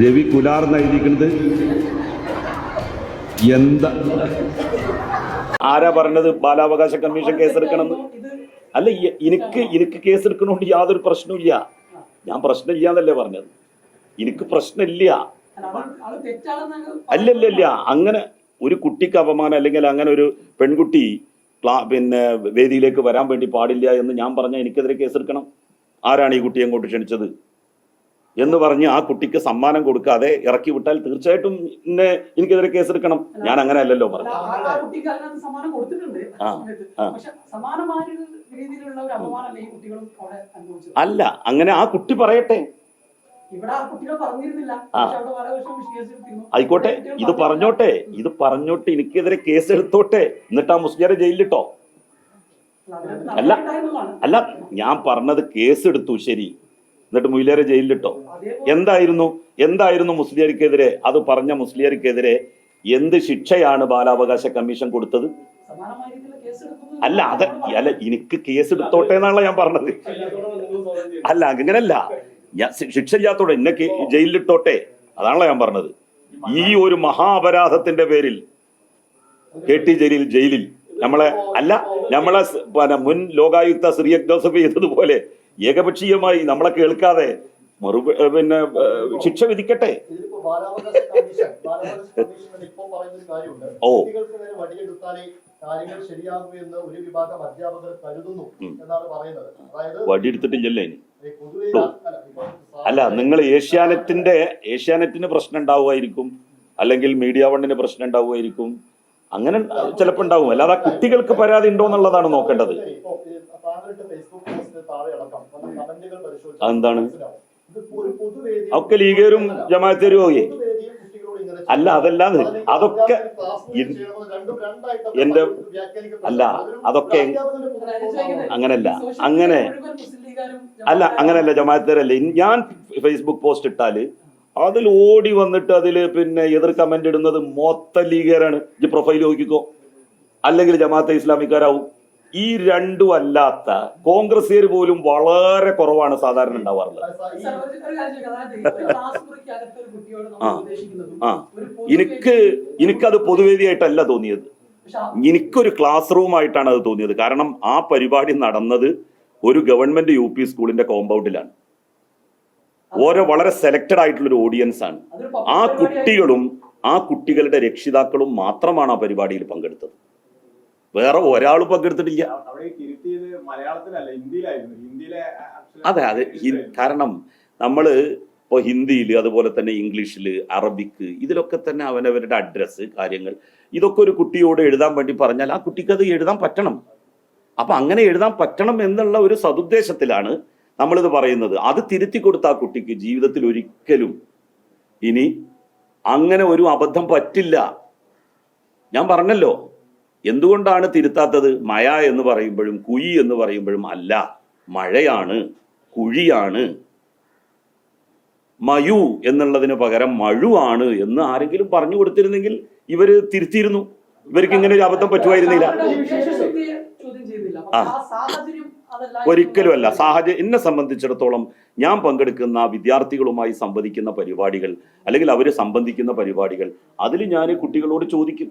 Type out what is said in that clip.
രവി കുലാർ എന്നെഴുതിക്കുന്നത് എന്താ? ആരാ പറഞ്ഞത് ബാലാവകാശ കമ്മീഷൻ കേസെടുക്കണമെന്ന്? അല്ല, എനിക്ക് കേസെടുക്കണോണ്ട് യാതൊരു പ്രശ്നമില്ല. ഞാൻ പ്രശ്നമില്ല എന്നല്ലേ പറഞ്ഞത്. എനിക്ക് പ്രശ്നമില്ല. അല്ലല്ല, അങ്ങനെ ഒരു കുട്ടിക്ക് അപമാനം അല്ലെങ്കിൽ അങ്ങനെ ഒരു പെൺകുട്ടി പിന്നെ വേദിയിലേക്ക് വരാൻ വേണ്ടി പാടില്ല എന്ന് ഞാൻ പറഞ്ഞാൽ എനിക്കെതിരെ കേസെടുക്കണം. ആരാണ് ഈ കുട്ടിയെ അങ്ങോട്ട് ക്ഷണിച്ചത് എന്ന് പറഞ്ഞ് ആ കുട്ടിക്ക് സമ്മാനം കൊടുക്കാതെ ഇറക്കി വിട്ടാൽ തീർച്ചയായിട്ടും എനിക്കെതിരെ കേസെടുക്കണം. ഞാൻ അങ്ങനെ അല്ലല്ലോ പറഞ്ഞു. അല്ല, അങ്ങനെ ആ കുട്ടി പറയട്ടെ. ആയിക്കോട്ടെ, ഇത് പറഞ്ഞോട്ടെ, എനിക്കെതിരെ കേസ് എടുത്തോട്ടെ, എന്നിട്ട് ആ മുസ്ലിയാരെ ജയിലിലിട്ടോ. അല്ല, ഞാൻ പറഞ്ഞത് കേസ് എടുത്തു, ശരി, എന്നിട്ട് മുസ്ലിയാരെ ജയിലിലിട്ടോ. എന്തായിരുന്നു മുസ്ലിയാർക്കെതിരെ? അത് പറഞ്ഞ മുസ്ലിയാർക്കെതിരെ എന്ത് ശിക്ഷയാണ് ബാലാവകാശ കമ്മീഷൻ കൊടുത്തത്? അല്ല, എനിക്ക് കേസ് എടുത്തോട്ടെ എന്നാണല്ലോ ഞാൻ പറഞ്ഞത്. അല്ല, അങ്ങനല്ല, ഞാൻ ശിക്ഷ ഇല്ലാത്തോടെ എന്നെ ജയിലിലിട്ടോട്ടെ, അതാണല്ലോ ഞാൻ പറഞ്ഞത്. ഈ ഒരു മഹാ അപരാധത്തിന്റെ പേരിൽ KT ജയിലിൽ നമ്മളെ മുൻ ലോകായുക്ത സിറിയക് ജോസഫ് ചെയ്തതുപോലെ ഏകപക്ഷീയമായി നമ്മളെ കേൾക്കാതെ പിന്നെ ശിക്ഷ വിധിക്കട്ടെ. വടിയെടുത്തിട്ടില്ലല്ലേ? അല്ല, നിങ്ങൾ ഏഷ്യാനെറ്റിന് പ്രശ്നം ഉണ്ടാവുമായിരിക്കും, അല്ലെങ്കിൽ മീഡിയ വണ്ണിന് പ്രശ്നം ഉണ്ടാവുമായിരിക്കും, അങ്ങനെ ചിലപ്പോൾ ഉണ്ടാവും. അല്ലാതെ കുട്ടികൾക്ക് പരാതി ഉണ്ടോ എന്നുള്ളതാണ് നോക്കേണ്ടത്. അതെന്താണ്? ഒക്കെ ലീഗരും ജമാഅത്തേരും പോയി. അല്ല, അതൊക്കെ അതൊക്കെ അങ്ങനെയല്ല ജമാഅത്തേരല്ലേ. ഞാൻ ഫേസ്ബുക്ക് പോസ്റ്റ് ഇട്ടാല് അതിൽ ഓടി വന്നിട്ട് അതില് പിന്നെ എതിർ കമന്റ് ഇടുന്നത് മൊത്തം ലീഗുകാരാണ്. ഈ പ്രൊഫൈൽ നോക്കിക്കോ, അല്ലെങ്കിൽ ജമാഅത്തെ ഇസ്ലാമിക്കാരാവും. ഈ രണ്ടും അല്ലാത്ത കോൺഗ്രസ്സുകാർ പോലും വളരെ കുറവാണ് സാധാരണ ഉണ്ടാവാറുള്ളത്. എനിക്കത് പൊതുവേദിയായിട്ടല്ല തോന്നിയത്, എനിക്കൊരു ക്ലാസ് റൂം ആയിട്ടാണ് അത് തോന്നിയത്. കാരണം ആ പരിപാടി നടന്നത് ഒരു ഗവൺമെന്റ് UP സ്കൂളിന്റെ കോമ്പൗണ്ടിലാണ്. വളരെ സെലക്റ്റഡ് ആയിട്ടുള്ളൊരു ഓഡിയൻസ് ആണ്. ആ കുട്ടികളും ആ കുട്ടികളുടെ രക്ഷിതാക്കളും മാത്രമാണ് ആ പരിപാടിയിൽ പങ്കെടുത്തത്. വേറെ ഒരാളും പങ്കെടുത്തിട്ടില്ല. അതെ, കാരണം നമ്മള് ഇപ്പൊ ഹിന്ദിയിൽ, അതുപോലെ തന്നെ ഇംഗ്ലീഷിൽ, അറബിക്ക്, ഇതിലൊക്കെ തന്നെ അവനവരുടെ അഡ്രസ്സ്, കാര്യങ്ങൾ, ഇതൊക്കെ ഒരു കുട്ടിയോട് എഴുതാൻ വേണ്ടി പറഞ്ഞാൽ ആ കുട്ടിക്ക് അത് എഴുതാൻ പറ്റണം. അപ്പൊ അങ്ങനെ എഴുതാൻ പറ്റണം എന്നുള്ള ഒരു സതുദ്ദേശത്തിലാണ് നമ്മളിത് പറയുന്നത്. അത് തിരുത്തി കൊടുത്ത ആ കുട്ടിക്ക് ജീവിതത്തിൽ ഒരിക്കലും ഇനി അങ്ങനെ ഒരു അബദ്ധം പറ്റില്ല. ഞാൻ പറഞ്ഞല്ലോ എന്തുകൊണ്ടാണ് തിരുത്താത്തത്. മയ എന്ന് പറയുമ്പോഴും കുഴി എന്ന് പറയുമ്പോഴും അല്ല, മഴയാണ്, കുഴിയാണ്. മയു എന്നുള്ളതിന് പകരം മഴുവാണ് എന്ന് ആരെങ്കിലും പറഞ്ഞു കൊടുത്തിരുന്നെങ്കിൽ ഇവര് തിരുത്തിയിരുന്നു. ഇവർക്ക് ഇങ്ങനെ ഒരു അബദ്ധം പറ്റുമായിരുന്നില്ല. ഒരിക്കലുമല്ല. എന്നെ സംബന്ധിച്ചിടത്തോളം ഞാൻ പങ്കെടുക്കുന്ന വിദ്യാർത്ഥികളുമായി സംവദിക്കുന്ന പരിപാടികൾ, അല്ലെങ്കിൽ അവർ സംബന്ധിക്കുന്ന പരിപാടികൾ, അതിൽ ഞാൻ കുട്ടികളോട് ചോദിക്കും,